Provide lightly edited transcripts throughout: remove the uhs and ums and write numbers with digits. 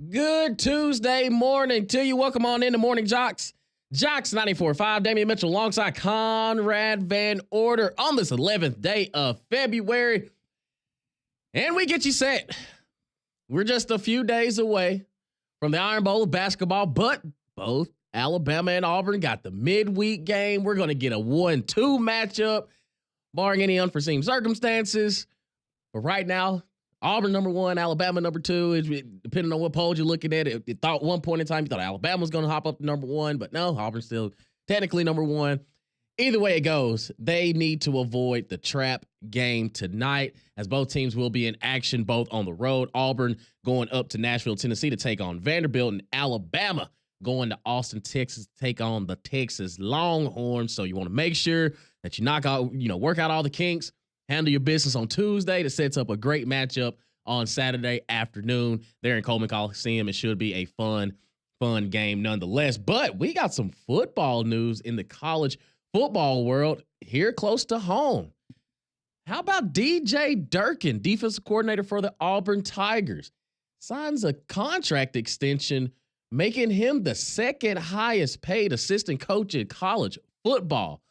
Good Tuesday morning to you. Welcome on into Morning JOX. JOX 94.5, Damian Mitchell alongside Conrad Van Order on this 11th day of February. And we get you set. We're just a few days away from the Iron Bowl of basketball, but both Alabama and Auburn got the midweek game. We're going to get a 1-2 matchup, barring any unforeseen circumstances. But right now, Auburn number one, Alabama number two. Depending on what poll you're looking at, it thought one point in time you thought Alabama was going to hop up to number one, but no, Auburn's still technically number one. Either way it goes, they need to avoid the trap game tonight, as both teams will be in action both on the road. Auburn going up to Nashville, Tennessee to take on Vanderbilt, and Alabama going to Austin, Texas to take on the Texas Longhorns. So you want to make sure that you work out all the kinks, handle your business on Tuesday. That sets up a great matchup on Saturday afternoon there in Coleman Coliseum. It should be a fun game nonetheless. But we got some football news in the college football world here close to home. How about DJ Durkin, defensive coordinator for the Auburn Tigers, signs a contract extension, making him the second highest paid assistant coach in college football.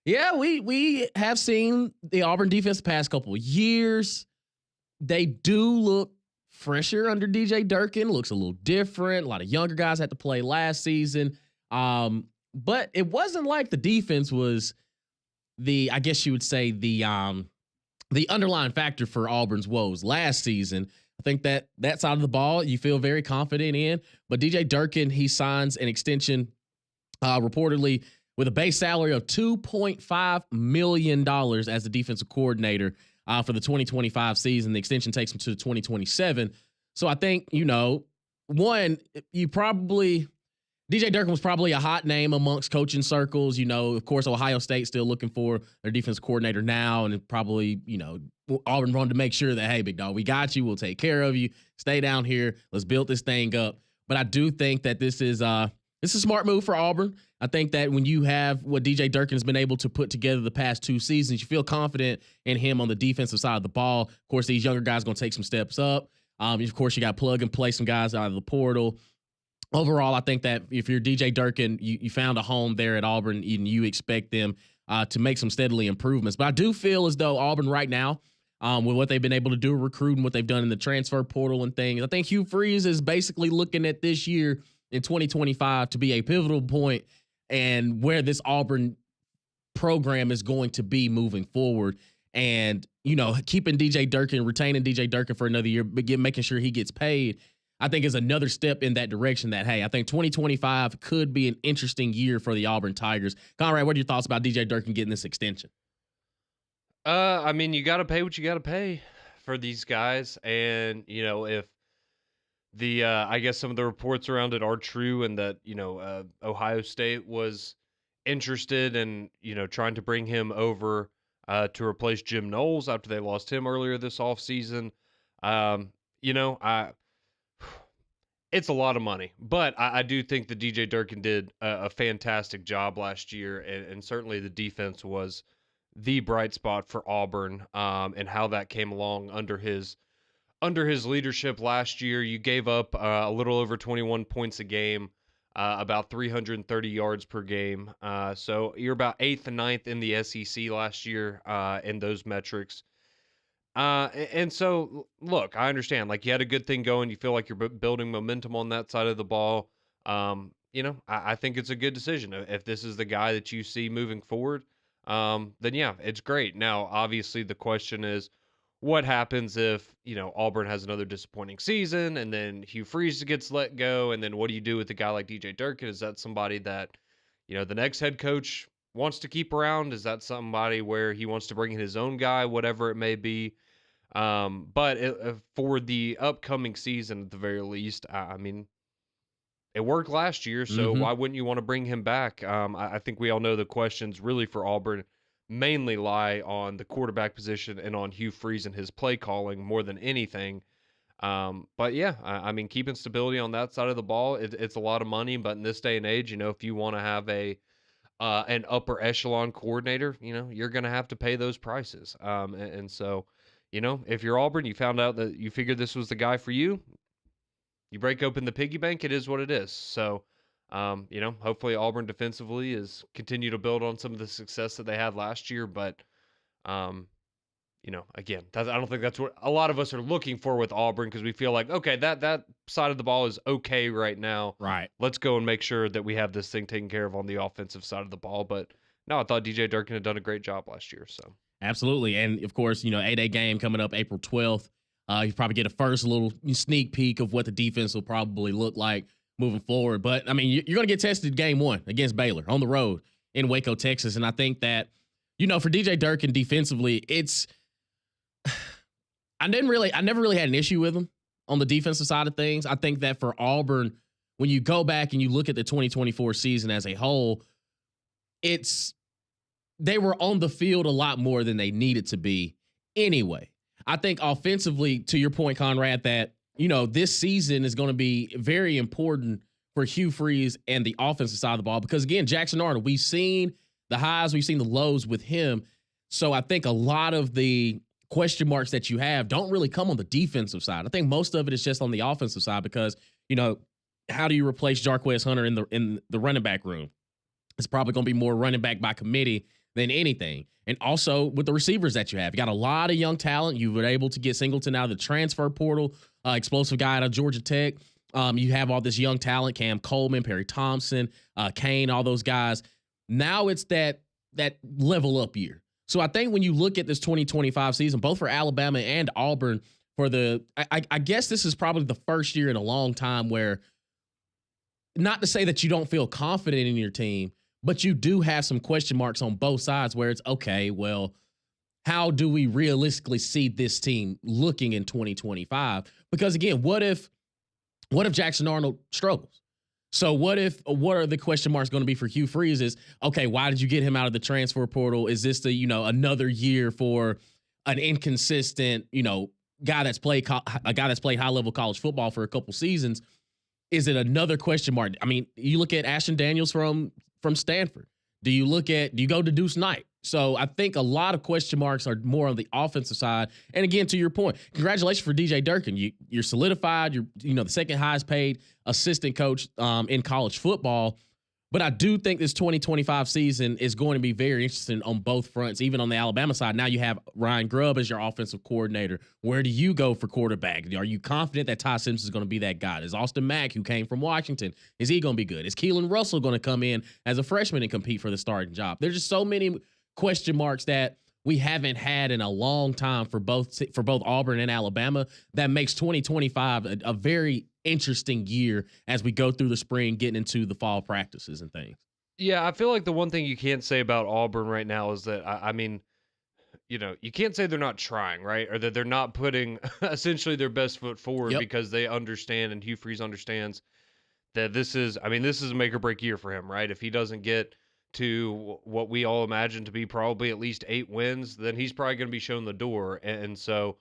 Yeah, we have seen the Auburn defense the past couple of years. They do look fresher under DJ Durkin. Looks a little different. A lot of younger guys had to play last season. But it wasn't like the defense was I guess you would say the underlying factor for Auburn's woes last season. I think that side of the ball you feel very confident in. But DJ Durkin, he signs an extension reportedly with a base salary of $2.5 million as the defensive coordinator for the 2025 season. The extension takes him to 2027. So I think, DJ Durkin was probably a hot name amongst coaching circles. Of course, Ohio State still looking for their defense coordinator now, and probably, Auburn wanted to make sure that, hey, big dog, we got you. We'll take care of you. Stay down here. Let's build this thing up. But I do think that this is a smart move for Auburn. I think that when you have what DJ Durkin has been able to put together the past two seasons, you feel confident in him on the defensive side of the ball. Of course, these younger guys are going to take some steps up. Of course, you got to plug and play some guys out of the portal. Overall, I think that if you're DJ Durkin, you found a home there at Auburn, and you expect them to make some steadily improvements. But I do feel as though Auburn right now, with what they've been able to do recruiting, what they've done in the transfer portal and things, I think Hugh Freeze is basically looking at this year in 2025 to be a pivotal point and where this Auburn program is going to be moving forward. And, keeping DJ Durkin, retaining DJ Durkin for another year, but making sure he gets paid, I think is another step in that direction that, hey, I think 2025 could be an interesting year for the Auburn Tigers. Conrad, what are your thoughts about DJ Durkin getting this extension? You got to pay what you got to pay for these guys. And, if I guess some of the reports around it are true and that, Ohio State was interested in, trying to bring him over to replace Jim Knowles after they lost him earlier this offseason. It's a lot of money, but I do think that DJ Durkin did a fantastic job last year, and certainly the defense was the bright spot for Auburn, and how that came along under his leadership last year. You gave up a little over 21 points a game, about 330 yards per game. So you're about 8th and 9th in the SEC last year in those metrics. And so, look, I understand. Like, you had a good thing going. You feel like you're building momentum on that side of the ball. I think it's a good decision. If this is the guy that you see moving forward, then yeah, it's great. Now, obviously, the question is, what happens if, Auburn has another disappointing season and then Hugh Freeze gets let go? And then what do you do with a guy like DJ Durkin? Is that somebody that, the next head coach wants to keep around? Is that somebody where he wants to bring in his own guy, whatever it may be? But for the upcoming season, at the very least, it worked last year, so why wouldn't you want to bring him back? I think we all know the questions really for Auburn mainly lie on the quarterback position and on Hugh Freeze and his play calling more than anything. But yeah, keeping stability on that side of the ball, it's a lot of money. But in this day and age, if you want to have an upper echelon coordinator, you're going to have to pay those prices. And so, if you're Auburn, you found out that you figured this was the guy for you, you break open the piggy bank, it is what it is. So, hopefully Auburn defensively is continue to build on some of the success that they had last year. But, um, again, I don't think that's what a lot of us are looking for with Auburn, because we feel like, okay, that side of the ball is okay right now. Right. Let's go and make sure that we have this thing taken care of on the offensive side of the ball. But no, I thought DJ Durkin had done a great job last year. So Absolutely. And of course, 8-day game coming up April 12th. You probably get a first little sneak peek of what the defense will probably look like moving forward. But I mean, you're going to get tested game one against Baylor on the road in Waco, Texas. And I think that, for DJ Durkin defensively, I never really had an issue with him on the defensive side of things. I think that for Auburn, when you go back and you look at the 2024 season as a whole, they were on the field a lot more than they needed to be anyway. I think offensively, to your point, Conrad, that, this season is going to be very important for Hugh Freeze and the offensive side of the ball, because again, Jackson Arnold, we've seen the highs, we've seen the lows with him. So I think a lot of the question marks that you have don't really come on the defensive side. I think most of it is just on the offensive side, because, how do you replace Jarquez Hunter in the running back room? It's probably going to be more running back by committee than anything. And also with the receivers that you have, you got a lot of young talent. You were able to get Singleton out of the transfer portal, explosive guy out of Georgia Tech. You have all this young talent, Cam Coleman, Perry Thompson, Kane, all those guys. Now it's that level up year. So I think when you look at this 2025 season, both for Alabama and Auburn, I guess this is probably the first year in a long time where, not to say that you don't feel confident in your team, but you do have some question marks on both sides where it's, okay, well, how do we realistically see this team looking in 2025? Because again, what if Jackson Arnold struggles? So what are the question marks going to be for Hugh Freeze is, okay, why did you get him out of the transfer portal? Is this another year for an inconsistent, guy that's played high level college football for a couple seasons? Is it another question mark? I mean, you look at Ashton Daniels from Stanford. Do you go to Deuce Knight? So I think a lot of question marks are more on the offensive side. And again, to your point, congratulations for DJ Durkin. You're solidified. You're the second highest paid assistant coach in college football. But I do think this 2025 season is going to be very interesting on both fronts, even on the Alabama side. Now you have Ryan Grubb as your offensive coordinator. Where do you go for quarterback? Are you confident that Ty Simpson is going to be that guy? Is Austin Mack, who came from Washington, is he going to be good? Is Keelan Russell going to come in as a freshman and compete for the starting job? There's just so many question marks that we haven't had in a long time for both Auburn and Alabama that makes 2025 a very interesting year as we go through the spring, getting into the fall practices and things. yeah, I feel like the one thing you can't say about Auburn right now is that I mean, you can't say they're not trying, right? Or that they're not putting essentially their best foot forward, Yep. because they understand, and Hugh Freeze understands, that this is a make or break year for him, right? If he doesn't get to what we all imagine to be probably at least 8 wins, then he's probably going to be shown the door. And so,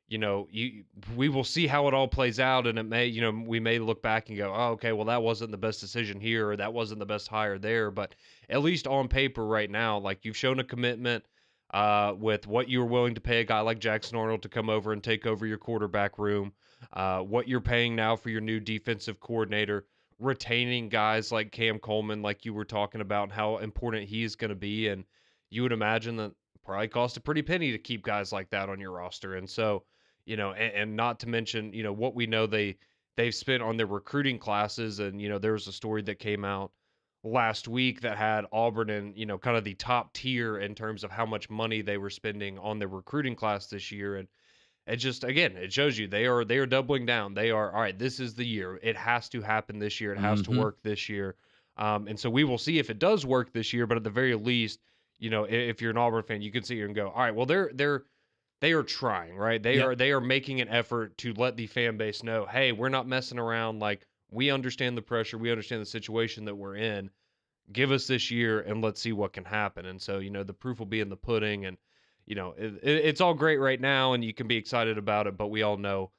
we will see how it all plays out, and it may, we may look back and go, oh, okay, well, that wasn't the best decision here, or that wasn't the best hire there. But at least on paper right now, like, you've shown a commitment with what you were willing to pay a guy like Jackson Arnold to come over and take over your quarterback room, what you're paying now for your new defensive coordinator, retaining guys like Cam Coleman, like you were talking about, and how important he is going to be. And you would imagine that probably cost a pretty penny to keep guys like that on your roster. And so, and not to mention, what we know they've spent on their recruiting classes. And, there was a story that came out last week that had Auburn in, kind of the top tier in terms of how much money they were spending on their recruiting class this year. And it just, again, it shows you they are doubling down. They are, all right, this is the year. It has to happen this year. It has to work this year. And so we will see if it does work this year. But at the very least, if you're an Auburn fan, you can sit here and go, all right, well, they are trying, right? They are making an effort to let the fan base know, hey, we're not messing around. Like, we understand the pressure. We understand the situation that we're in. Give us this year and let's see what can happen. And so, the proof will be in the pudding. And it's all great right now, and you can be excited about it. But we all know,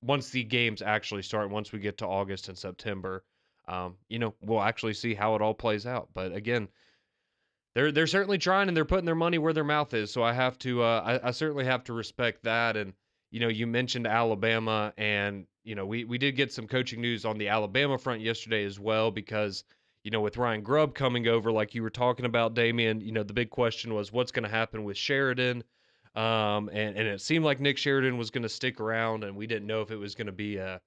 once the games actually start, once we get to August and September, we'll actually see how it all plays out. But again, they're certainly trying, and they're putting their money where their mouth is. So I have to, I certainly have to respect that. And you mentioned Alabama, and we did get some coaching news on the Alabama front yesterday as well because, with Ryan Grubb coming over, like you were talking about, Damian, the big question was what's going to happen with Sheridan. And it seemed like Nick Sheridan was going to stick around, and we didn't know if it was going to be a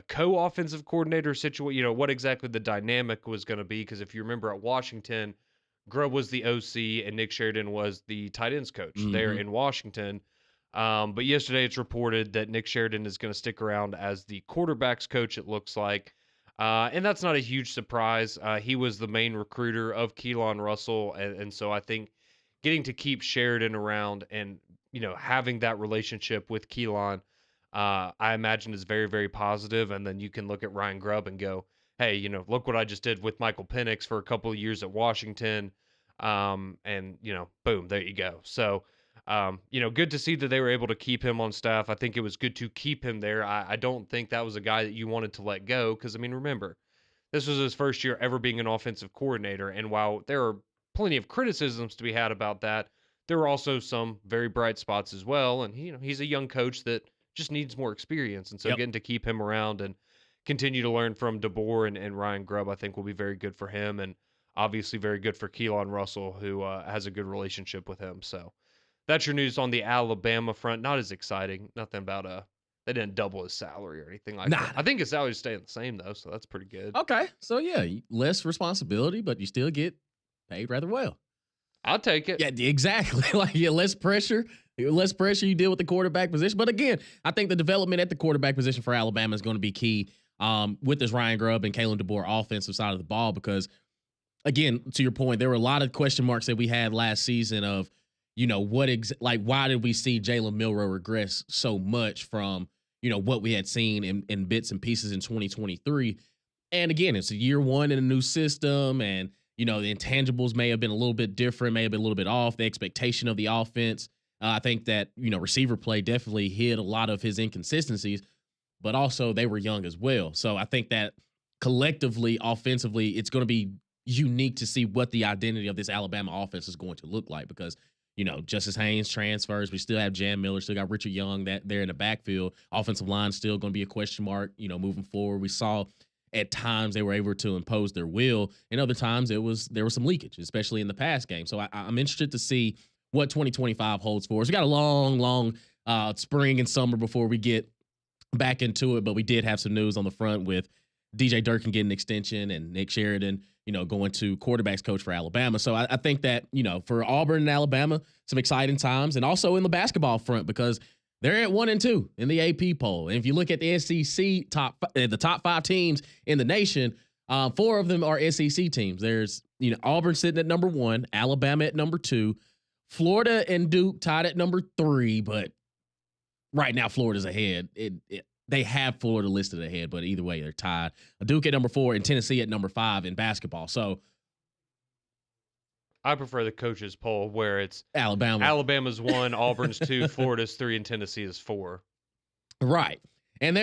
co-offensive coordinator situation, what exactly the dynamic was going to be. Because if you remember at Washington, Grubb was the OC and Nick Sheridan was the tight ends coach there in Washington. But yesterday it's reported that Nick Sheridan is going to stick around as the quarterbacks coach, it looks like. And that's not a huge surprise. He was the main recruiter of Keelan Russell. And so I think getting to keep Sheridan around and, having that relationship with Keelan, I imagine is very, very positive. And then you can look at Ryan Grubb and go, hey, look what I just did with Michael Penix for a couple of years at Washington. And, boom, there you go. So, good to see that they were able to keep him on staff. I think it was good to keep him there. I don't think that was a guy that you wanted to let go because, remember, this was his first year ever being an offensive coordinator. And while there are plenty of criticisms to be had about that, there are also some very bright spots as well. And, he's a young coach that just needs more experience. And so getting to keep him around and continue to learn from DeBoer and Ryan Grubb, I think will be very good for him. And obviously very good for Keelan Russell, who has a good relationship with him. So that's your news on the Alabama front. Not as exciting. Nothing about they didn't double his salary or anything like that. I think his salary is staying the same though, so that's pretty good. Okay, so yeah, less responsibility, but you still get paid rather well. I'll take it. Yeah, exactly. Less pressure. Less pressure you deal with the quarterback position. But again, I think the development at the quarterback position for Alabama is going to be key with this Ryan Grubb and Kalen DeBoer offensive side of the ball because, again, to your point, there were a lot of question marks that we had last season of, why did we see Jalen Milroe regress so much from, what we had seen in bits and pieces in 2023. And again, it's a year one in a new system and, the intangibles may have been a little bit different, may have been a little bit off, the expectation of the offense. I think that, receiver play definitely hid a lot of his inconsistencies, but also they were young as well. So I think that collectively, offensively, it's going to be unique to see what the identity of this Alabama offense is going to look like because, Justice Haynes transfers. We still have Jam Miller, still got Richard Young that there in the backfield. Offensive line still going to be a question mark, moving forward. We saw at times they were able to impose their will, and other times there was some leakage, especially in the pass game. So I'm interested to see what 2025 holds for us. We got a long spring and summer before we get back into it, but we did have some news on the front with DJ Durkin getting an extension and Nick Sheridan, going to quarterbacks coach for Alabama. So I think that, for Auburn and Alabama, some exciting times, and also in the basketball front because they're at 1 and 2 in the AP poll. And if you look at the SEC the top 5 teams in the nation, 4 of them are SEC teams. There's, Auburn sitting at number 1, Alabama at number 2, Florida and Duke tied at number 3, but right now Florida's ahead. They have Florida listed ahead, but either way, they're tied. Duke at number 4 and Tennessee at number 5 in basketball. So I prefer the coaches poll where it's Alabama's 1, Auburn's 2, Florida's 3, and Tennessee is 4. Right. And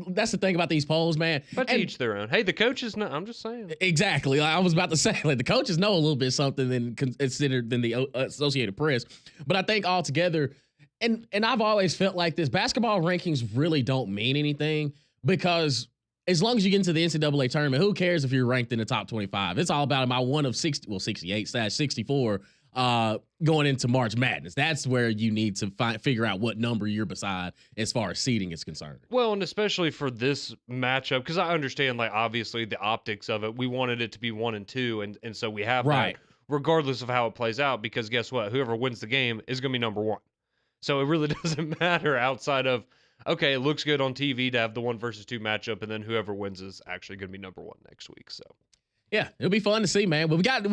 that's the thing about these polls, man. But to each their own. Hey, the coaches know. I'm just saying. Exactly. I was about to say, the coaches know a little bit something than considered than the Associated Press. But I think altogether, and I've always felt like this, basketball rankings really don't mean anything because as long as you get into the NCAA tournament, who cares if you're ranked in the top 25? It's all about, am I one of 68/64 going into March Madness? That's where you need to figure out what number you're beside as far as seeding is concerned. Well, and especially for this matchup, because I understand, obviously the optics of it, we wanted it to be 1 and 2, and so we have that regardless of how it plays out, because guess what? Whoever wins the game is going to be number 1. So it really doesn't matter outside of, okay, it looks good on TV to have the 1 versus 2 matchup, and then whoever wins is actually going to be number 1 next week. So, yeah, it'll be fun to see, man. But we got a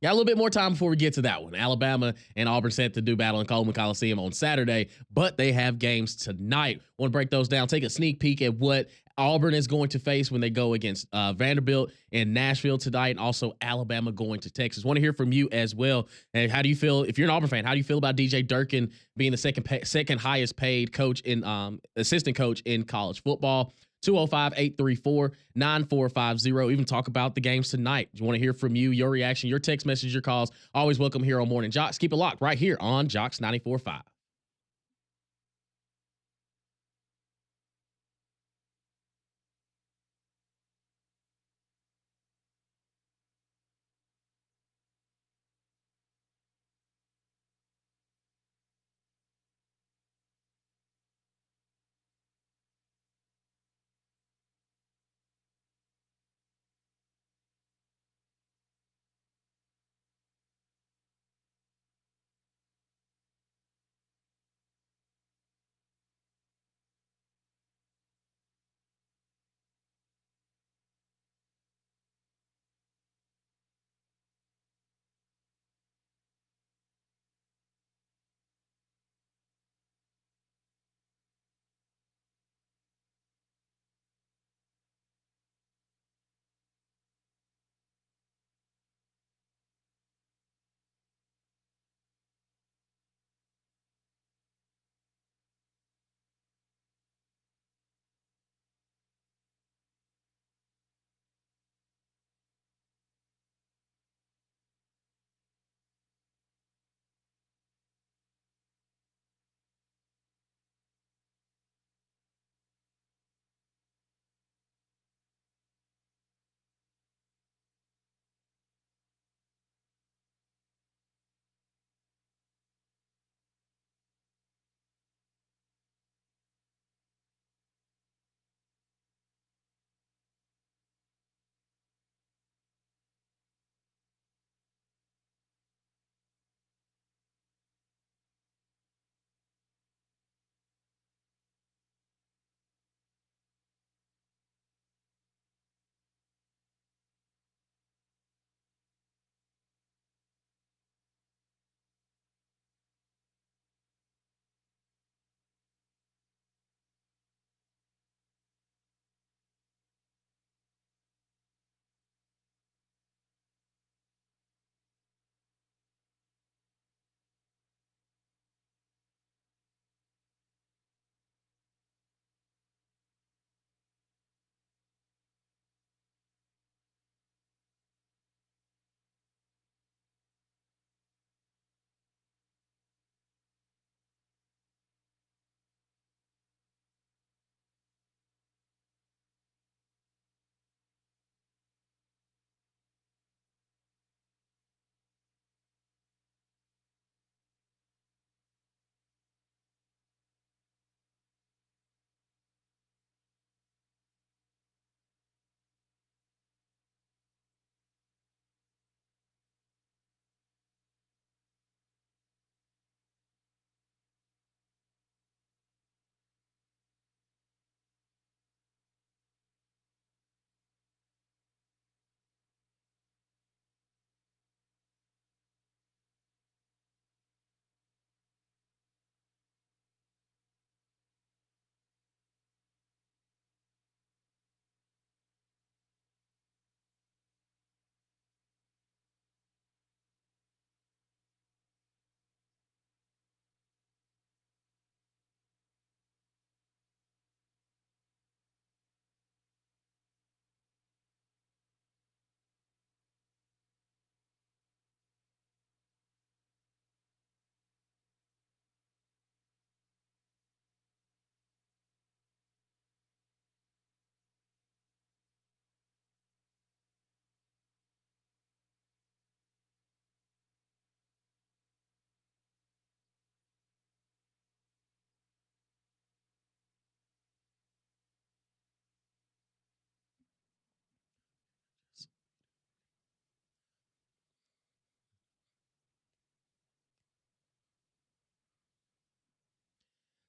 little bit more time before we get to that one. Alabama and Auburn set to do battle in Coleman Coliseum on Saturday, but they have games tonight. Want to break those down? Take a sneak peek at what Auburn is going to face when they go against Vanderbilt in Nashville tonight, and also Alabama going to Texas. Want to hear from you as well. And how do you feel, if you're an Auburn fan, how do you feel about DJ Durkin being the second highest paid coach in assistant coach in college football? 205-834-9450. Even talk about the games tonight. You want to hear from you, your reaction, your text message, your calls. Always welcome here on Morning JOX. Keep it locked right here on JOX 94.5.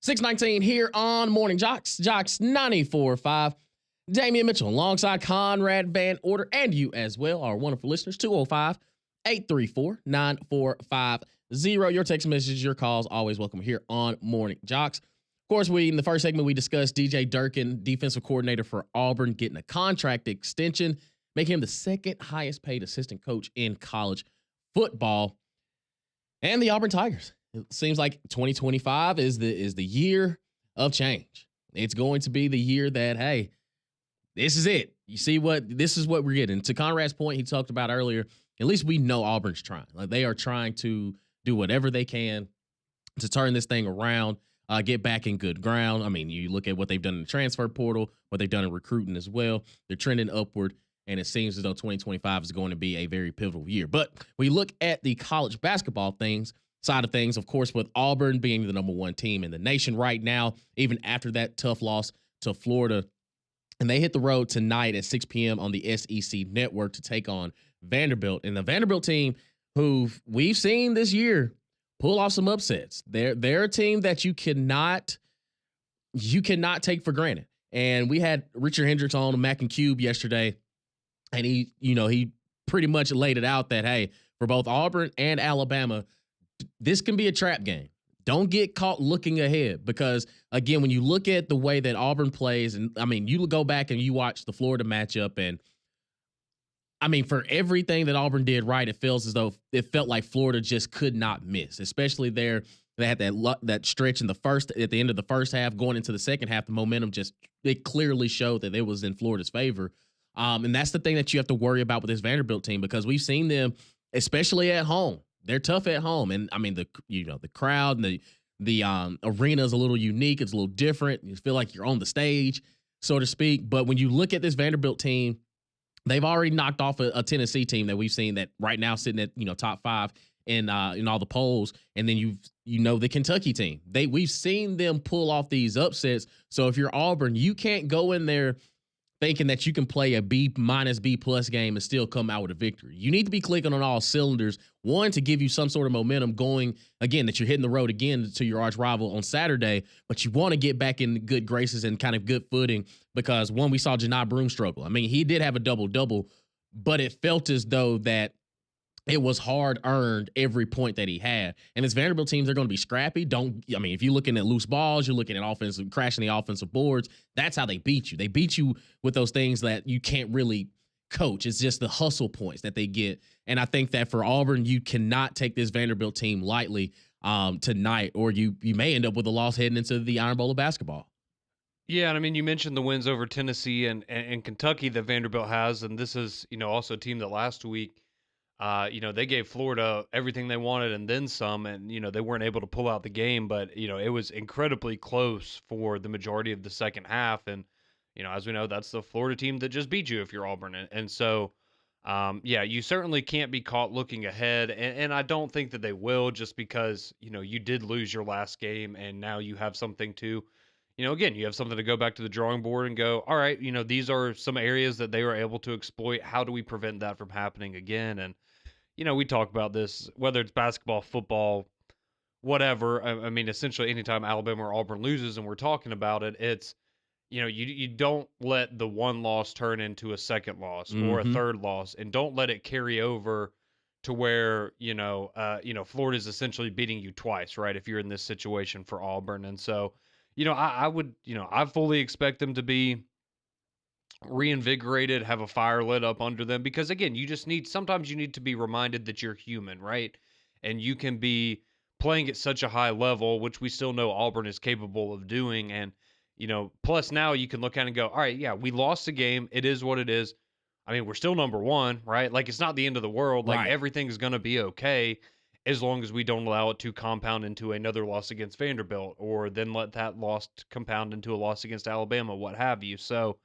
619 here on Morning Jocks, Jocks 94.5. Damian Mitchell alongside Conrad Van Order and you as well, our wonderful listeners, 205-834-9450. Your text messages, your calls, always welcome here on Morning Jocks. Of course, in the first segment, we discussed DJ Durkin, defensive coordinator for Auburn, getting a contract extension, making him the second highest paid assistant coach in college football. And the Auburn Tigers. It seems like 2025 is the year of change. It's going to be the year that, hey, this is it. You see this is what we're getting. To Conrad's point, he talked about earlier, at least we know Auburn's trying. Like, they are trying to do whatever they can to turn this thing around, get back in good ground. I mean, you look at what they've done in the transfer portal, what they've done in recruiting as well. They're trending upward, and it seems as though 2025 is going to be a very pivotal year. But we look at the college basketball side of things, of course, with Auburn being the number one team in the nation right now, even after that tough loss to Florida. And they hit the road tonight at 6 p.m. on the SEC network to take on Vanderbilt. And the Vanderbilt team, who we've seen this year pull off some upsets. They're a team that you cannot take for granted. And we had Richard Hendricks on Mac and Cube yesterday, and he pretty much laid it out that, hey, for both Auburn and Alabama, this can be a trap game. Don't get caught looking ahead because, again, when you look at the way that Auburn plays, and I mean, you go back and you watch the Florida matchup, and I mean, for everything that Auburn did right, it felt like Florida just could not miss, especially there. They had that stretch at the end of the first half, going into the second half. The momentum it clearly showed that it was in Florida's favor. And that's the thing that you have to worry about with this Vanderbilt team, because we've seen them, especially at home. They're tough at home, and I mean the crowd and the arena is a little unique. It's a little different. You feel like you're on the stage, so to speak. But when you look at this Vanderbilt team, they've already knocked off a Tennessee team that we've seen that right now sitting at top 5 in all the polls, and then the Kentucky team. We've seen them pull off these upsets. So if you're Auburn, you can't go in there thinking that you can play a B- B+ game and still come out with a victory. You need to be clicking on all cylinders, one, to give you some sort of momentum going, again, that you're hitting the road again to your arch rival on Saturday, but you want to get back in good graces and kind of good footing because, one, we saw Janai Broome struggle. I mean, he did have a double-double, but it felt as though that it was hard-earned every point that he had. And this Vanderbilt teams are going to be scrappy. If you're looking at loose balls, you're looking at crashing the offensive boards, that's how they beat you. They beat you with those things that you can't really coach. It's just the hustle points that they get. And I think that for Auburn, you cannot take this Vanderbilt team lightly tonight, or you may end up with a loss heading into the Iron Bowl of basketball. Yeah, and I mean, you mentioned the wins over Tennessee and Kentucky that Vanderbilt has, and this is, also a team that last week, they gave Florida everything they wanted and then some, and, they weren't able to pull out the game, but, it was incredibly close for the majority of the second half. And, as we know, that's the Florida team that just beat you if you're Auburn. And so, you certainly can't be caught looking ahead. And I don't think that they will, just because, you did lose your last game and now you have something to, again, you have something to go back to the drawing board and go, all right, these are some areas that they were able to exploit. How do we prevent that from happening again? And, we talk about this, whether it's basketball, football, whatever. I mean, essentially, anytime Alabama or Auburn loses and we're talking about it, it's, you don't let the one loss turn into a second loss or a third loss, and don't let it carry over to where, Florida's essentially beating you twice, right? If you're in this situation for Auburn. And so, I fully expect them to be reinvigorated, have a fire lit up under them, because again, sometimes you need to be reminded that you're human, right? And you can be playing at such a high level, which we still know Auburn is capable of doing. And, plus now you can look at it and go, all right, yeah, we lost a game. It is what it is. I mean, we're still number one, right? Like, it's not the end of the world. Like, everything's going to be okay as long as we don't allow it to compound into another loss against Vanderbilt, or then let that loss compound into a loss against Alabama, what have you. So,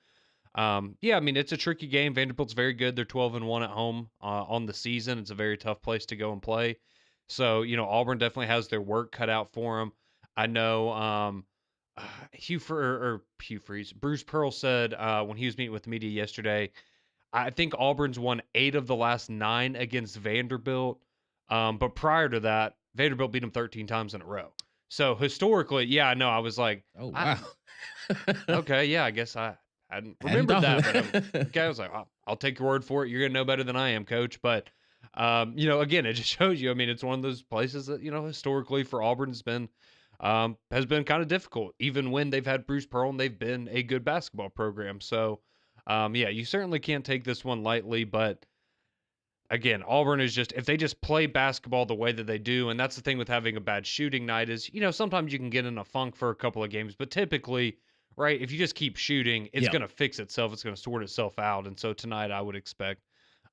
I mean, it's a tricky game. Vanderbilt's very good. They're 12-1 at home on the season. It's a very tough place to go and play. So, Auburn definitely has their work cut out for them. I know Bruce Pearl said when he was meeting with the media yesterday, I think Auburn's won 8 of the last 9 against Vanderbilt. But prior to that, Vanderbilt beat them 13 times in a row. So historically, yeah, no, I was like, Oh, I, wow. okay, yeah, I guess I hadn't Hadn't remembered thought that, of but that. okay. I was like, I'll take your word for it. You're gonna know better than I am, coach. But again, it just shows you. I mean, it's one of those places that historically for Auburn has been kind of difficult, even when they've had Bruce Pearl and they've been a good basketball program. So, yeah, you certainly can't take this one lightly, but again, Auburn is just if they just play basketball the way that they do, and that's the thing with having a bad shooting night is, sometimes you can get in a funk for a couple of games, but typically, right, if you just keep shooting, it's Yeah. going to fix itself. It's going to sort itself out. And so tonight I would expect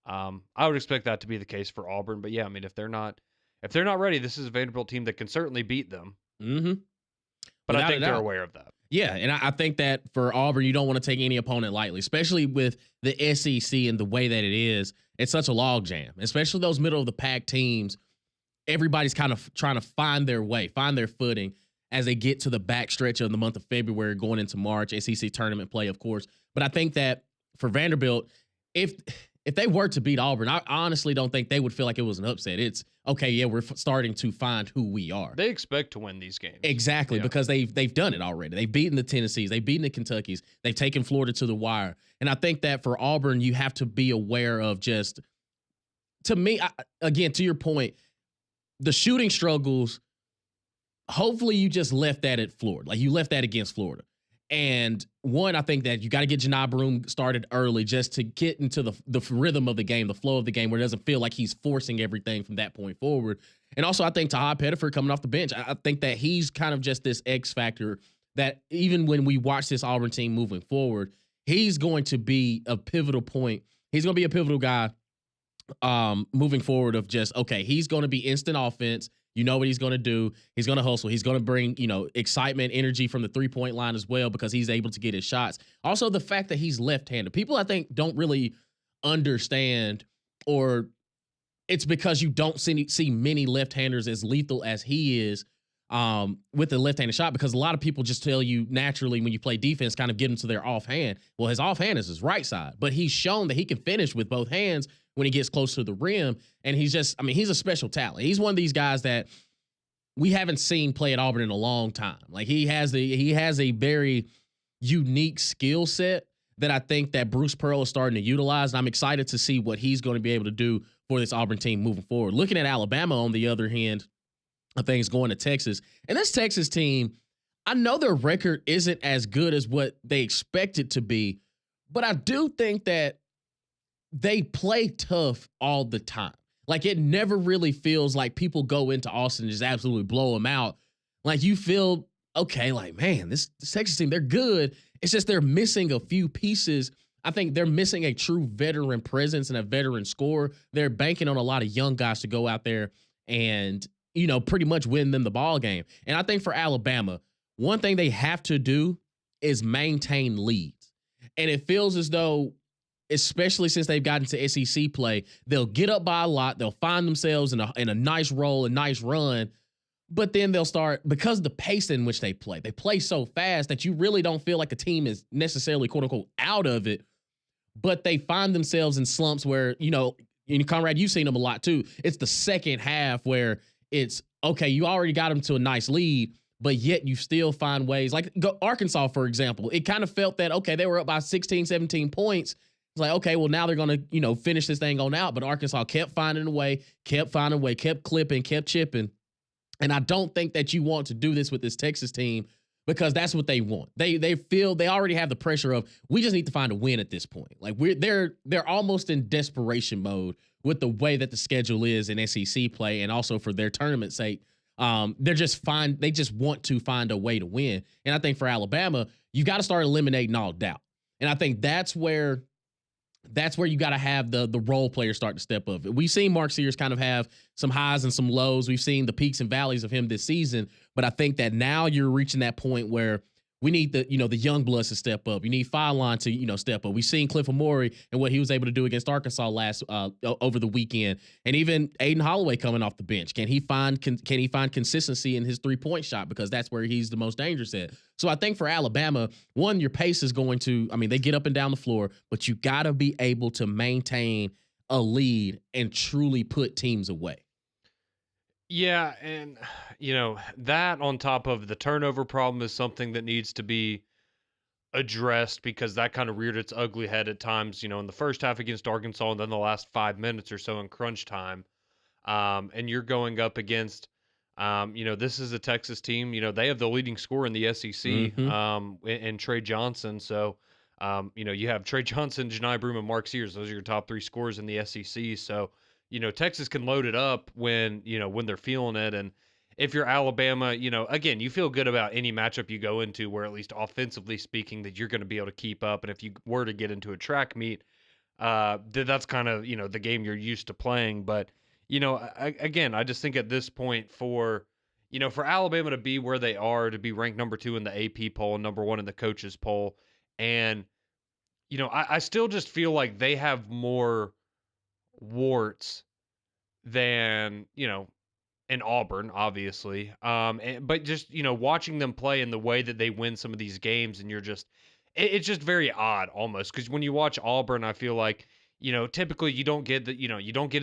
that to be the case for Auburn. But yeah, I mean, if they're not ready, this is a Vanderbilt team that can certainly beat them. Mm-hmm. But I Without a think they're doubt. aware of that. Yeah, and I think that for Auburn, you don't want to take any opponent lightly, especially with the SEC and the way that it is. It's such a logjam, especially those middle of the pack teams. Everybody's kind of trying to find their way, find their footing as they get to the backstretch of the month of February, going into March, SEC tournament play, of course. But I think that for Vanderbilt, if they were to beat Auburn, I honestly don't think they would feel like it was an upset. It's okay, yeah, we're starting to find who we are. They expect to win these games. Exactly, Yeah. because they've done it already. They've beaten the Tennessees, they've beaten the Kentuckys, they've taken Florida to the wire. And I think that for Auburn, you have to be aware of just, to me, again, to your point, the shooting struggles, hopefully you just left that at Florida. Like you left that against Florida. And one, I think that you got to get Janai Broom started early just to get into the rhythm of the game, the flow of the game, where it doesn't feel like he's forcing everything from that point forward. And also, I think Tahad Pettiford coming off the bench, I think that he's kind of just this X factor that even when we watch this Auburn team moving forward, he's going to be a pivotal point. He's going to be a pivotal guy moving forward of just, okay, he's going to be instant offense. You know what he's going to do. He's going to hustle. He's going to bring, excitement, energy from the three-point line as well because he's able to get his shots. Also, the fact that he's left-handed. People, I think, don't really understand, or it's because you don't see many left-handers as lethal as he is with the left-handed shot, because a lot of people just tell you naturally when you play defense, kind of get him to their offhand. Well, his offhand is his right side, but he's shown that he can finish with both hands when he gets close to the rim. And he's a special talent. He's one of these guys that we haven't seen play at Auburn in a long time. Like he has a very unique skill set that I think that Bruce Pearl is starting to utilize. And I'm excited to see what he's going to be able to do for this Auburn team moving forward. Looking at Alabama, on the other hand, I think it's going to Texas. And this Texas team, I know their record isn't as good as what they expect it to be, but I do think that they play tough all the time. Like it never really feels like people go into Austin and just absolutely blow them out. Like you feel, okay, like, man, this Texas team, they're good. It's just they're missing a few pieces. I think they're missing a true veteran presence and a veteran scorer. They're banking on a lot of young guys to go out there and, pretty much win them the ball game. And I think for Alabama, one thing they have to do is maintain leads. And it feels as though, especially since they've gotten to SEC play, they'll get up by a lot. They'll find themselves in a nice roll, a nice run, but then they'll start, because of the pace in which they play so fast that you really don't feel like the team is necessarily, quote unquote, out of it, but they find themselves in slumps where, Conrad, you've seen them a lot too. It's the second half where it's, okay, you already got them to a nice lead, but yet you still find ways. Like Arkansas, for example, it kind of felt that, okay, they were up by 16, 17 points. It's like, okay, well, now they're going to, finish this thing on out. But Arkansas kept finding a way, kept clipping, kept chipping. And I don't think that you want to do this with this Texas team, because that's what they want. They feel they already have the pressure of, we just need to find a win at this point. Like they're almost in desperation mode with the way that the schedule is in SEC play, and also for their tournament sake. They just want to find a way to win. And I think for Alabama, you got to start eliminating all doubt. And I think that's where you got to have the role players start to step up. We've seen Mark Sears kind of have some highs and some lows. We've seen the peaks and valleys of him this season, but I think that now you're reaching that point where we need the young bloods to step up. You need Filon to, step up. We've seen Cliff Amore and what he was able to do against Arkansas over the weekend. And even Aiden Holloway coming off the bench. Can he find consistency in his 3-point shot? Because that's where he's the most dangerous at. So I think for Alabama, one, your pace is going to, they get up and down the floor, but you got to be able to maintain a lead and truly put teams away. Yeah, and that on top of the turnover problem is something that needs to be addressed because that kind of reared its ugly head at times, in the first half against Arkansas and then the last 5 minutes or so in crunch time. And you're going up against, this is a Texas team. They have the leading scorer in the SEC, Mm-hmm. in Trey Johnson. So, you have Trey Johnson, Janai Broom, and Mark Sears. Those are your top three scorers in the SEC. So, Texas can load it up when they're feeling it. And if you're Alabama, again, you feel good about any matchup you go into where, at least offensively speaking, that you're going to be able to keep up. And if you were to get into a track meet, that's kind of the game you're used to playing. But again, I just think at this point, for Alabama to be where they are, to be ranked number 2 in the AP poll and number 1 in the coaches poll, and I still just feel like they have more warts than in Auburn, obviously. But just watching them play in the way that they win some of these games, and it's just very odd almost because when you watch Auburn, I feel like typically you don't get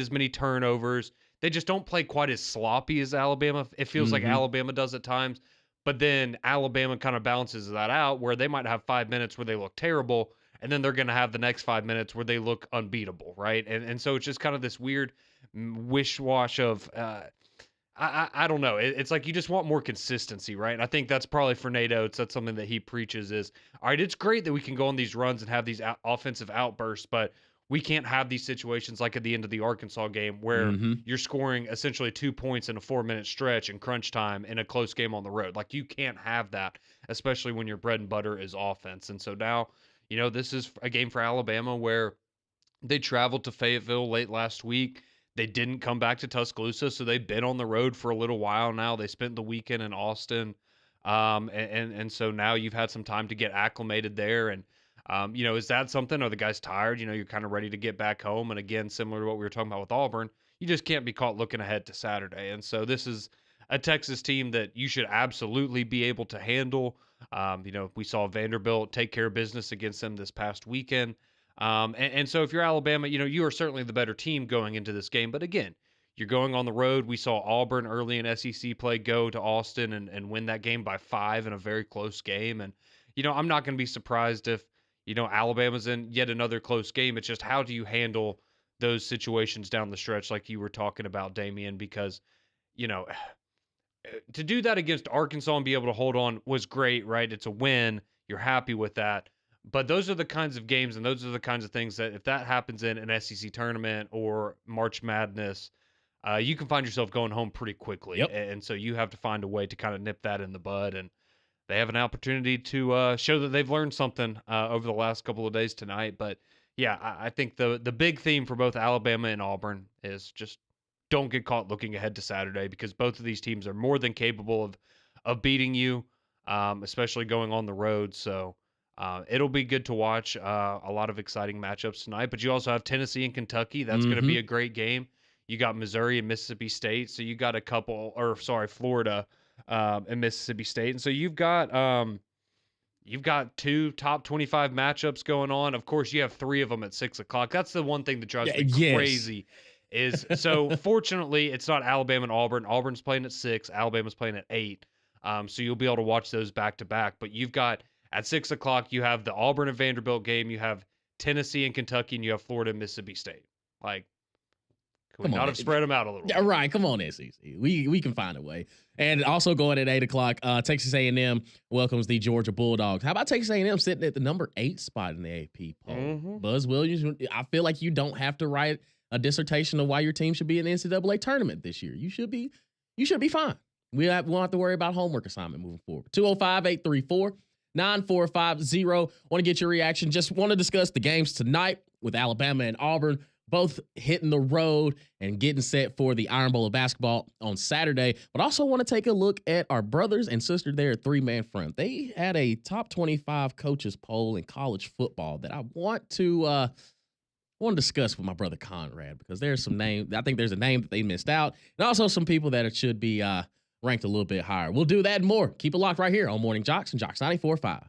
as many turnovers. They just don't play quite as sloppy as Alabama. It feels like Mm-hmm. Alabama does at times, but then Alabama kind of balances that out where they might have 5 minutes where they look terrible, and then they're going to have the next 5 minutes where they look unbeatable, right? And so it's just kind of this weird wish wash of. I don't know. It's like you just want more consistency, right? And I think that's probably for Nate Oates. That's something that he preaches is, all right, it's great that we can go on these runs and have these offensive outbursts, but we can't have these situations like at the end of the Arkansas game where Mm-hmm. you're scoring essentially 2 points in a 4 minute stretch in crunch time in a close game on the road. Like you can't have that, especially when your bread and butter is offense. And so now, this is a game for Alabama where they traveled to Fayetteville late last week. They didn't come back to Tuscaloosa, so they've been on the road for a little while now. They spent the weekend in Austin, and so now you've had some time to get acclimated there. And is that something? Are the guys tired? You're kind of ready to get back home. And again, similar to what we were talking about with Auburn, you just can't be caught looking ahead to Saturday. And so this is a Texas team that you should absolutely be able to handle. We saw Vanderbilt take care of business against them this past weekend. And so if you're Alabama, you are certainly the better team going into this game. But again, you're going on the road. We saw Auburn early in SEC play go to Austin and win that game by 5 in a very close game. And, I'm not going to be surprised if, Alabama's in yet another close game. It's just how do you handle those situations down the stretch like you were talking about, Damian? Because, you know, to do that against Arkansas and be able to hold on was great, right? It's a win. You're happy with that. But those are the kinds of games and those are the kinds of things that if that happens in an SEC tournament or March Madness, you can find yourself going home pretty quickly. Yep. And so you have to find a way to kind of nip that in the bud. And they have an opportunity to show that they've learned something over the last couple of days tonight. But yeah, I think the big theme for both Alabama and Auburn is just don't get caught looking ahead to Saturday because both of these teams are more than capable of beating you, especially going on the road. So it'll be good to watch. A lot of exciting matchups tonight. But you also have Tennessee and Kentucky. That's going to Mm-hmm. be a great game. You got Missouri and Mississippi State. So you got Florida and Mississippi State. And so you've got two top 25 matchups going on. Of course, you have 3 of them at 6 o'clock. That's the one thing that drives Yeah. me Yes. crazy. Is so fortunately, it's not Alabama and Auburn. Auburn's playing at 6. Alabama's playing at 8. So you'll be able to watch those back to back. But you've got at 6 o'clock, you have the Auburn and Vanderbilt game. You have Tennessee and Kentucky, and you have Florida and Mississippi State. Like, can we Come on, not have spread them out a little yeah, bit? right. Come on, SEC. We can find a way. And also going at 8 o'clock, Texas A&M welcomes the Georgia Bulldogs. How about Texas A&M sitting at the number 8 spot in the AP poll? Mm-hmm. Buzz Williams. I feel like you don't have to write a dissertation of why your team should be in the NCAA tournament this year. You should be fine. We won't have to worry about homework assignment moving forward. 205-834-9450. Want to get your reaction. Just want to discuss the games tonight with Alabama and Auburn, both hitting the road and getting set for the Iron Bowl of basketball on Saturday. But also want to take a look at our brothers and sister there at 3-Man Front. They had a top 25 coaches poll in college football that I want to discuss with my brother Conrad because there's some name. I think there's a name that they missed out, and also some people that it should be ranked a little bit higher. We'll do that and more. Keep it locked right here on Morning JOX and JOX 94.5.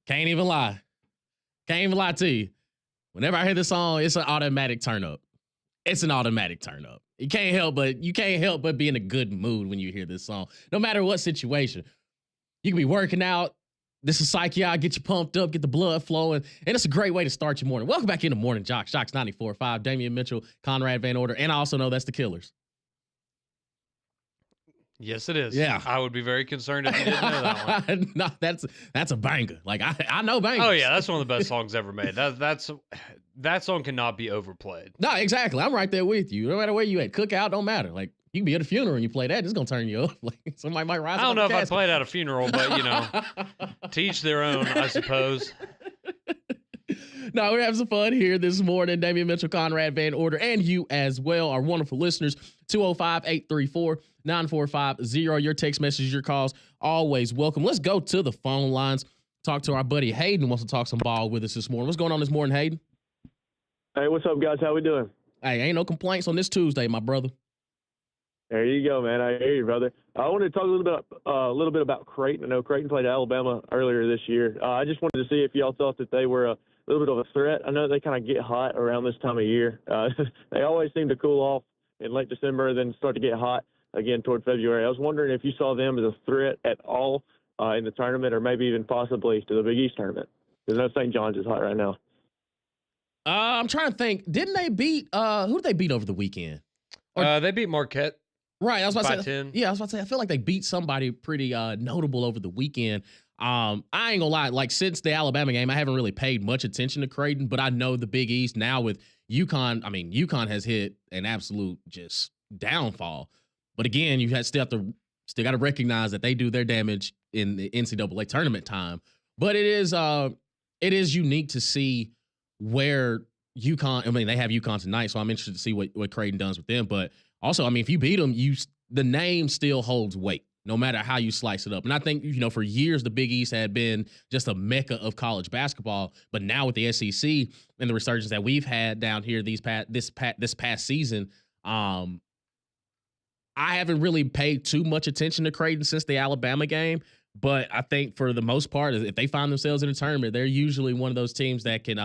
Can't even lie. Can't even lie to you. Whenever I hear this song, it's an automatic turn up. It's an automatic turn up. You can't help but be in a good mood when you hear this song. No matter what situation. You can be working out. This is psych out, get you pumped up, get the blood flowing. And it's a great way to start your morning. Welcome back into Morning JOX. JOX 94.5, Damian Mitchell, Conrad Van Order. And I also know that's the Killers. Yes, it is. Yeah. I would be very concerned if you didn't know that one. No, that's a banger. Like I know bangers. Oh yeah, that's one of the best songs ever made. That song cannot be overplayed. No, exactly. I'm right there with you. No matter where you at, cookout don't matter. Like you can be at a funeral and you play that, it's gonna turn you up. Like somebody might rise. I don't know if I played at a funeral, but to each their own, I suppose. No, we're having some fun here this morning. Damian Mitchell, Conrad Van Order, and you as well, our wonderful listeners. 205-834-9450. Your text messages, your calls, always welcome. Let's go to the phone lines. Talk to our buddy Hayden, wants to talk some ball with us this morning. What's going on this morning, Hayden? Hey, what's up, guys? How we doing? Hey, ain't no complaints on this Tuesday, my brother. There you go, man. I hear you, brother. I wanted to talk a little bit about Creighton. I know Creighton played Alabama earlier this year. I just wanted to see if y'all thought that they were a little bit of a threat. I know they kind of get hot around this time of year. They always seem to cool off in late December, then start to get hot again toward February. I was wondering if you saw them as a threat at all in the tournament, or maybe even possibly to the Big East tournament. Because I know St. John's is hot right now. I'm trying to think. Didn't they beat who did they beat over the weekend? They beat Marquette. Right, I was about to say. 10. Yeah, I was about to say. I feel like they beat somebody pretty notable over the weekend. I ain't gonna lie. Like since the Alabama game, I haven't really paid much attention to Creighton, but I know the Big East now with UConn. I mean, UConn has hit an absolute just downfall. But again, you still got to recognize that they do their damage in the NCAA tournament time. But it is unique to see where UConn. I mean, they have UConn tonight, so I'm interested to see what Creighton does with them. But also, I mean, if you beat them, the name still holds weight, no matter how you slice it up. And I think, for years, the Big East had been just a mecca of college basketball. But now with the SEC and the resurgence that we've had down here this past season, I haven't really paid too much attention to Creighton since the Alabama game. But I think for the most part, if they find themselves in a tournament, they're usually one of those teams that can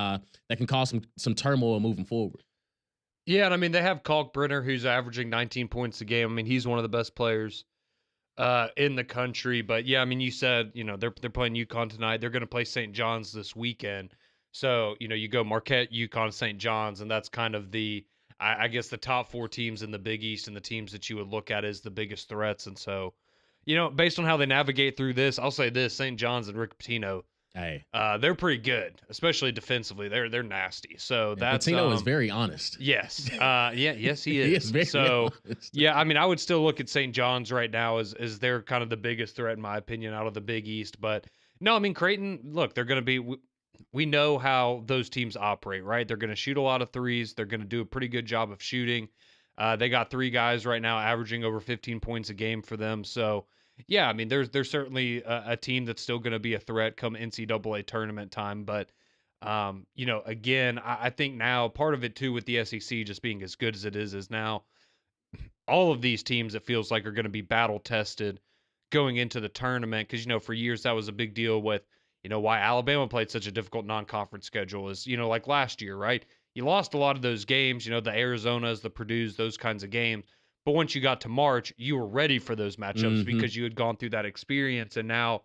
cause some turmoil moving forward. Yeah, and I mean, they have Kalkbrenner, who's averaging 19 points a game. I mean, he's one of the best players in the country. But yeah, I mean, you said, they're playing UConn tonight. They're going to play St. John's this weekend. So, you go Marquette, UConn, St. John's, and that's kind of I guess the top four teams in the Big East and the teams that you would look at as the biggest threats. And so, based on how they navigate through this, I'll say this: St. John's and Rick Pitino, hey, they're pretty good, especially defensively. They're nasty. So that's Pitino is very honest. Yes, yes, he is. He is very honest. Yeah, I mean, I would still look at St. John's right now as they're kind of the biggest threat in my opinion out of the Big East. But no, I mean Creighton. Look, they're going to be. We know how those teams operate, right? They're going to shoot a lot of threes. They're going to do a pretty good job of shooting. They got three guys right now averaging over 15 points a game for them. So, yeah, I mean, there's certainly a team that's still going to be a threat come NCAA tournament time. But, again, I think now part of it, too, with the SEC just being as good as it is now all of these teams, it feels like, are going to be battle tested going into the tournament. Because, for years that was a big deal with, why Alabama played such a difficult non-conference schedule is, like last year, right? You lost a lot of those games, the Arizonas, the Purdues, those kinds of games. But once you got to March, you were ready for those matchups because you had gone through that experience. And now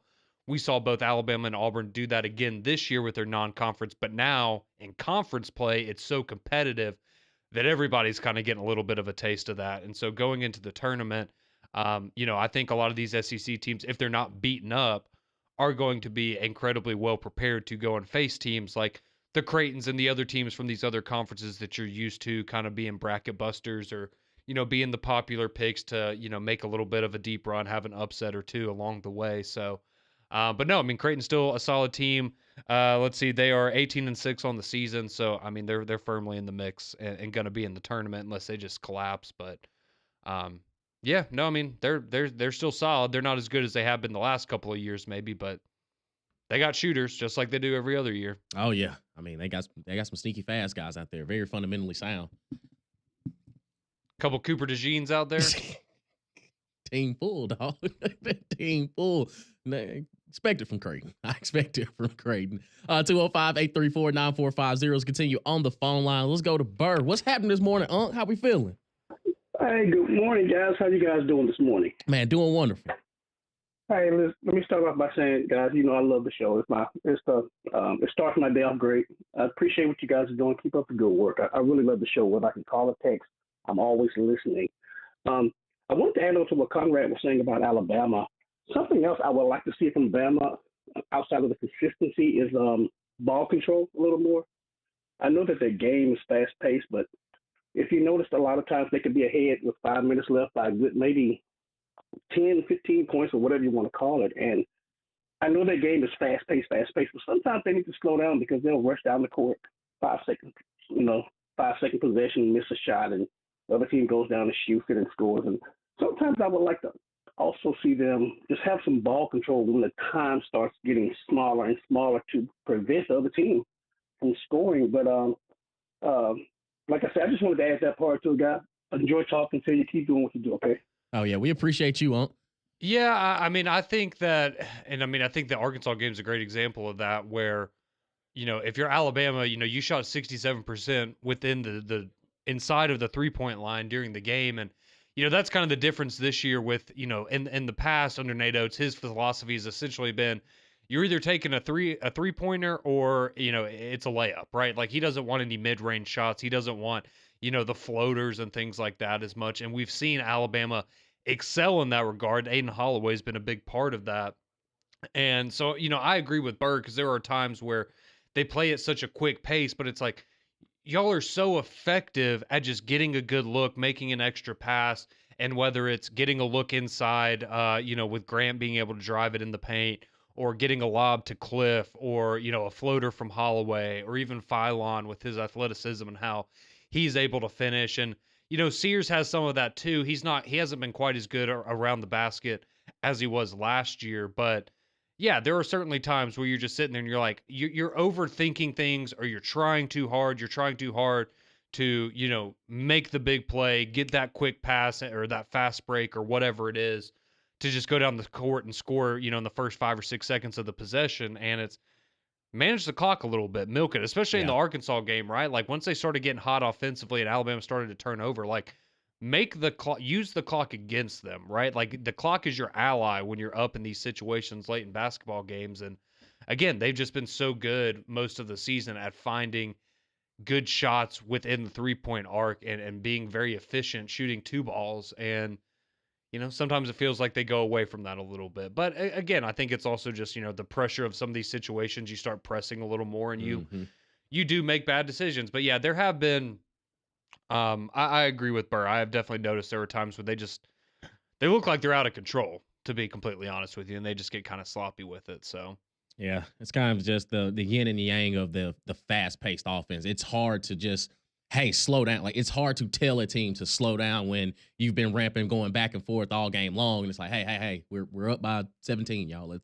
we saw both Alabama and Auburn do that again this year with their non-conference. But now in conference play, it's so competitive that everybody's kind of getting a little bit of a taste of that. And so going into the tournament, I think a lot of these SEC teams, if they're not beaten up, are going to be incredibly well prepared to go and face teams like the Creightons and the other teams from these other conferences that you're used to kind of being bracket busters or, being the popular picks to, make a little bit of a deep run, have an upset or two along the way. So, but no, I mean, Creighton's still a solid team. Let's see, they are 18-6 on the season. So, I mean, they're firmly in the mix and going to be in the tournament unless they just collapse. But, yeah, no, I mean, they're still solid. They're not as good as they have been the last couple of years, maybe, but they got shooters just like they do every other year. Oh yeah, I mean they got some sneaky fast guys out there, very fundamentally sound. Couple Cooper DeJeans out there. Team full, dog. Team full. expect it from Creighton. I expect it from Creighton. 205-834-9450. Let's continue on the phone line. Let's go to Burr. What's happening this morning, Unc? How we feeling? Hey, good morning, guys. How you guys doing this morning? Man, doing wonderful. Hey, let me start off by saying, guys, I love the show. It starts my day off great. I appreciate what you guys are doing. Keep up the good work. I really love the show. Whether I can call or text, I'm always listening. I wanted to add on to what Conrad was saying about Alabama. Something else I would like to see from Bama outside of the consistency is ball control a little more. I know that their game is fast paced, but if you noticed, a lot of times they could be ahead with 5 minutes left by maybe 10, 15 points or whatever you want to call it. And I know their game is fast paced, but sometimes they need to slow down because they'll rush down the court 5 seconds, 5-second possession, miss a shot, and the other team goes down and shoots it and scores. And sometimes I would like to also see them just have some ball control when the time starts getting smaller and smaller to prevent the other team from scoring. But like I said, I just wanted to add that part to it, guys. I enjoy talking to you. Keep doing what you do, okay? Oh, yeah, we appreciate you, Unc. Yeah, I think that, and I think the Arkansas game is a great example of that where, if you're Alabama, you shot 67% within the inside of the 3-point line during the game. And, that's kind of the difference this year with, in the past under Nate Oates, his philosophy has essentially been you're either taking a three-pointer or, it's a layup, right? Like he doesn't want any mid-range shots. He doesn't want, the floaters and things like that as much. And we've seen Alabama excel in that regard. Aiden Holloway's been a big part of that. And so, I agree with Berg because there are times where they play at such a quick pace, but it's like, y'all are so effective at just getting a good look, making an extra pass, and whether it's getting a look inside, with Grant being able to drive it in the paint, or getting a lob to Cliff, or, a floater from Holloway, or even Phylon with his athleticism and how he's able to finish. And, Sears has some of that too. He hasn't been quite as good around the basket as he was last year, but yeah, there are certainly times where you're just sitting there and you're like, you're overthinking things, or you're trying too hard. You're trying too hard to, make the big play, get that quick pass or that fast break or whatever it is to just go down the court and score, in the first 5 or 6 seconds of the possession. And it's manage the clock a little bit, milk it, especially in the Arkansas game, right? Like once they started getting hot offensively and Alabama started to turn over, like make the clock, use the clock against them, right? Like the clock is your ally when you're up in these situations late in basketball games. And again, they've just been so good most of the season at finding good shots within the 3-point arc and being very efficient shooting 2 balls. And, sometimes it feels like they go away from that a little bit. But again, I think it's also just, the pressure of some of these situations, you start pressing a little more and you do make bad decisions. But yeah, there have been, I agree with Burr. I have definitely noticed there were times where they look like they're out of control, to be completely honest with you, and they just get kind of sloppy with it. So yeah, it's kind of just the yin and the yang of the fast-paced offense. It's hard to just, hey, slow down. Like, it's hard to tell a team to slow down when you've been ramping, going back and forth all game long, and it's like, hey, we're up by 17, y'all.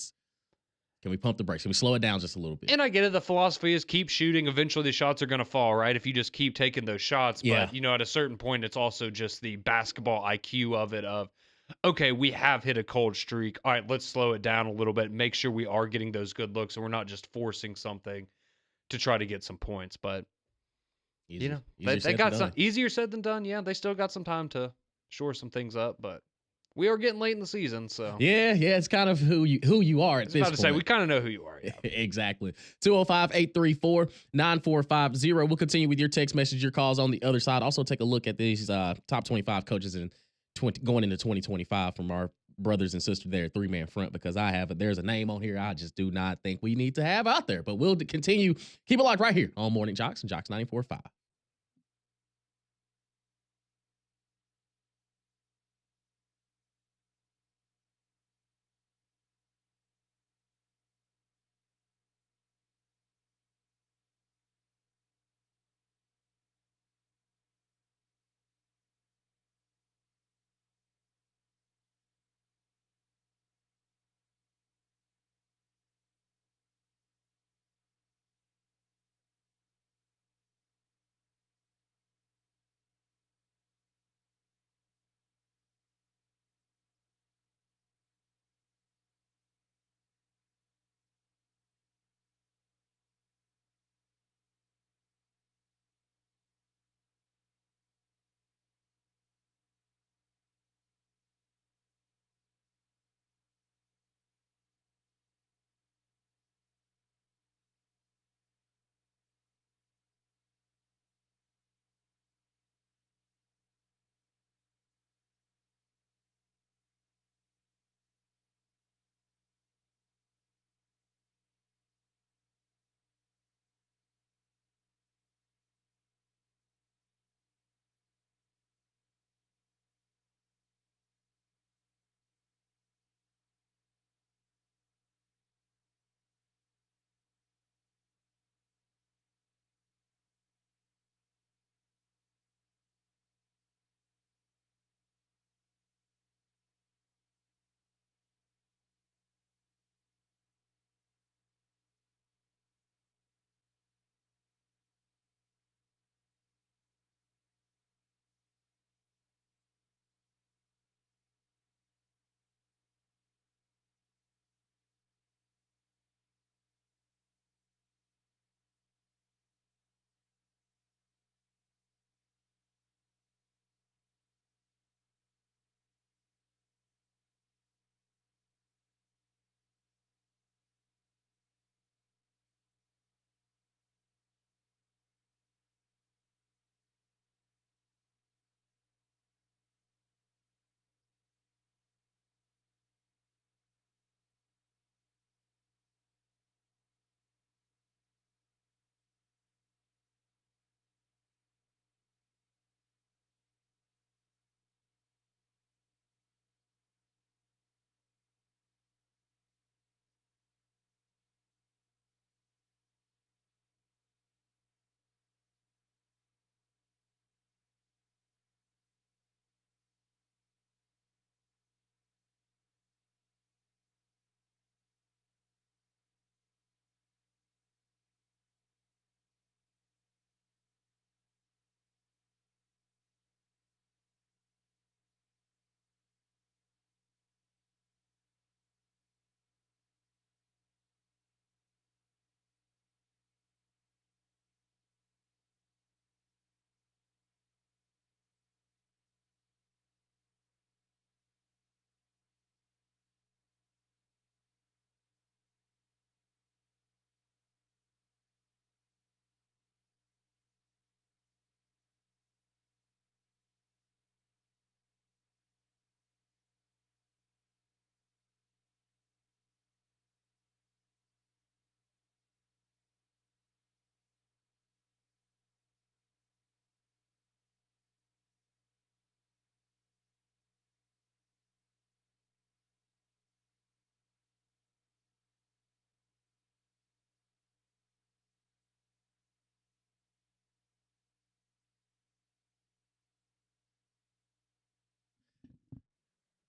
Can we pump the brakes? Can we slow it down just a little bit? And I get it. The philosophy is keep shooting. Eventually the shots are going to fall, right? If you just keep taking those shots. Yeah. But, at a certain point, it's also just the basketball IQ of it of, okay, we have hit a cold streak. All right, let's slow it down a little bit. Make sure we are getting those good looks and we're not just forcing something to try to get some points. But, they got some easier said than done. Yeah, they still got some time to shore some things up, but we are getting late in the season, so yeah, it's kind of who you are at this point. I was about to say, we kind of know who you are. Yeah. Exactly. 205-834-9450. We'll continue with your text message, your calls on the other side. Also take a look at these top 25 coaches going into 2025 from our brothers and sisters there, 3-man front, because there's a name on here I just do not think we need to have out there. But we'll continue. Keep it locked right here on Morning JOX and JOX 94.5.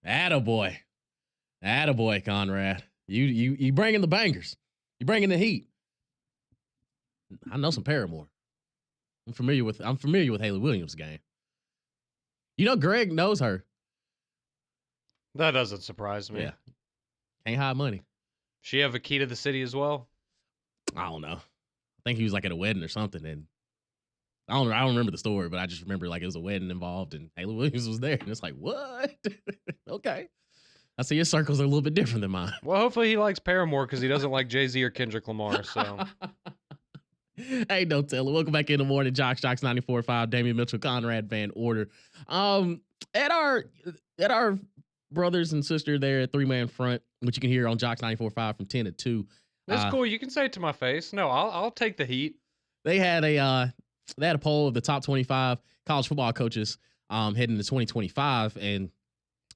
Attaboy. Attaboy, Conrad. You bringing the bangers. You bringing the heat. I know some Paramore. I'm familiar with Haley Williams' game. You know Greg knows her. That doesn't surprise me. Yeah. Can't hide money. She have a key to the city as well? I don't know. I think he was like at a wedding or something, and I don't remember the story, but I just remember like it was a wedding involved and Haley Williams was there. And it's like, what? Okay. I see his circles are a little bit different than mine. Well, hopefully he likes Paramore because he doesn't like Jay-Z or Kendrick Lamar. So, hey, don't tell him. Welcome back in the morning. JOX 94.5, Damian Mitchell, Conrad Van Order. At our brothers and sister there at 3-Man Front, which you can hear on JOX 94.5 from 10 to 2. that's cool. You can say it to my face. No, I'll take the heat. They had a poll of the top 25 college football coaches heading to 2025, and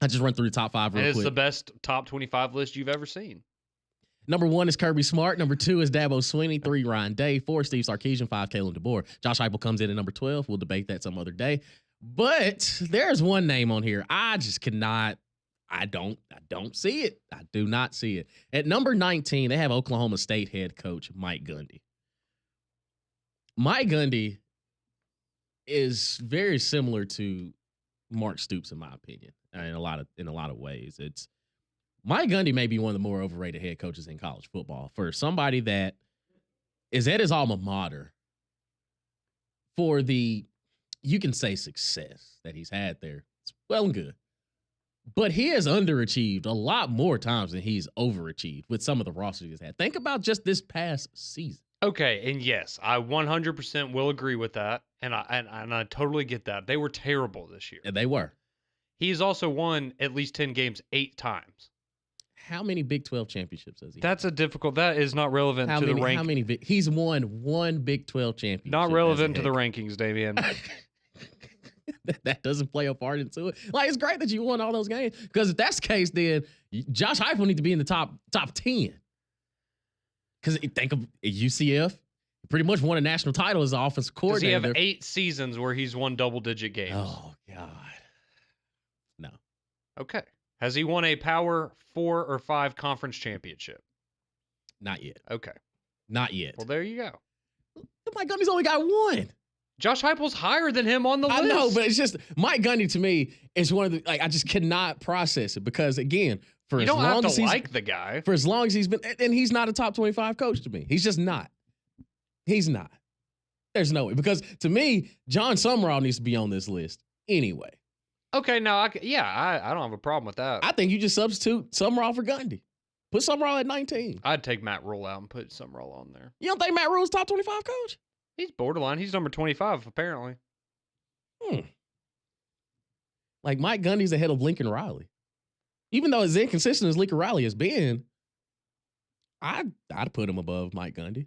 I just run through the top 5 real quick. It's the best top 25 list you've ever seen. Number 1 is Kirby Smart. Number 2 is Dabo Swinney. 3, Ryan Day. 4, Steve Sarkisian. 5, Kalen DeBoer. Josh Heupel comes in at number 12. We'll debate that some other day. But there's one name on here I just cannot. I don't see it. I do not see it. At number 19, they have Oklahoma State head coach Mike Gundy. Mike Gundy is very similar to Mark Stoops, in my opinion, in a lot of ways. It's Mike Gundy may be one of the more overrated head coaches in college football for somebody that is at his alma mater for the, you can say, success that he's had there. It's well and good. But he has underachieved a lot more times than he's overachieved with some of the roster he's had. Think about just this past season. Okay, and yes, I 100% will agree with that, and I totally get that. They were terrible this year. And they were. He's also won at least 10 games 8 times. How many Big 12 championships has he? That is not relevant to the ranking. How many? He's won 1 Big 12 championship. Not relevant to the rankings, Damian. That doesn't play a part into it. Like, it's great that you won all those games, because if that's the case, then Josh Heupel need to be in the top 10. Because think of UCF, pretty much won a national title as an offensive coordinator. Does he have 8 seasons where he's won double-digit games? Oh, God. No. Okay. Has he won a Power 4 or 5 conference championship? Not yet. Okay. Not yet. Well, there you go. Mike Gundy's only got 1. Josh Heupel's higher than him on the list. I know, but it's just Mike Gundy to me is one of the, like, I just cannot process it, because again, for you as long don't have as to he's like the guy. For as long as he's been, and he's not a top 25 coach to me. He's just not. He's not. There's no way, because to me, John Summerall needs to be on this list anyway. Okay, now I don't have a problem with that. I think you just substitute Summerall for Gundy. Put Summerall at 19. I'd take Matt Rule out and put Summerall on there. You don't think Matt Rule's top 25 coach? He's borderline. He's number 25 apparently. Like, Mike Gundy's ahead of Lincoln Riley. Even though as inconsistent as Lincoln Riley has been, I'd put him above Mike Gundy.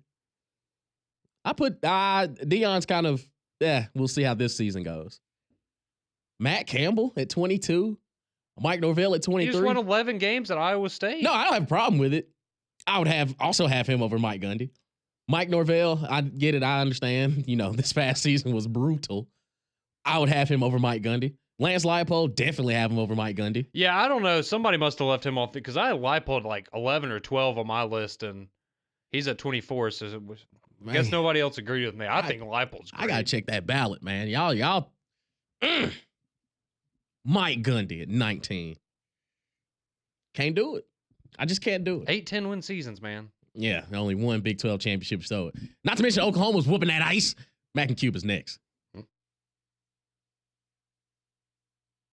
I put Deion's kind of, we'll see how this season goes. Matt Campbell at 22. Mike Norvell at 23. He just won 11 games at Iowa State. No, I don't have a problem with it. I would also have him over Mike Gundy. Mike Norvell, I get it. I understand. You know, this past season was brutal. I would have him over Mike Gundy. Lance Leipold, definitely have him over Mike Gundy. Yeah, I don't know. Somebody must have left him off, because I had Leipold like 11 or 12 on my list, and he's at 24. So I guess nobody else agreed with me. I think Leipold's great. I gotta check that ballot, man. Y'all. Mike Gundy at 19. Can't do it. I just can't do it. 8-10 win seasons, man. Yeah, only 1 Big 12 championship. So, not to mention Oklahoma's whooping that ice. Mac and Cube is next.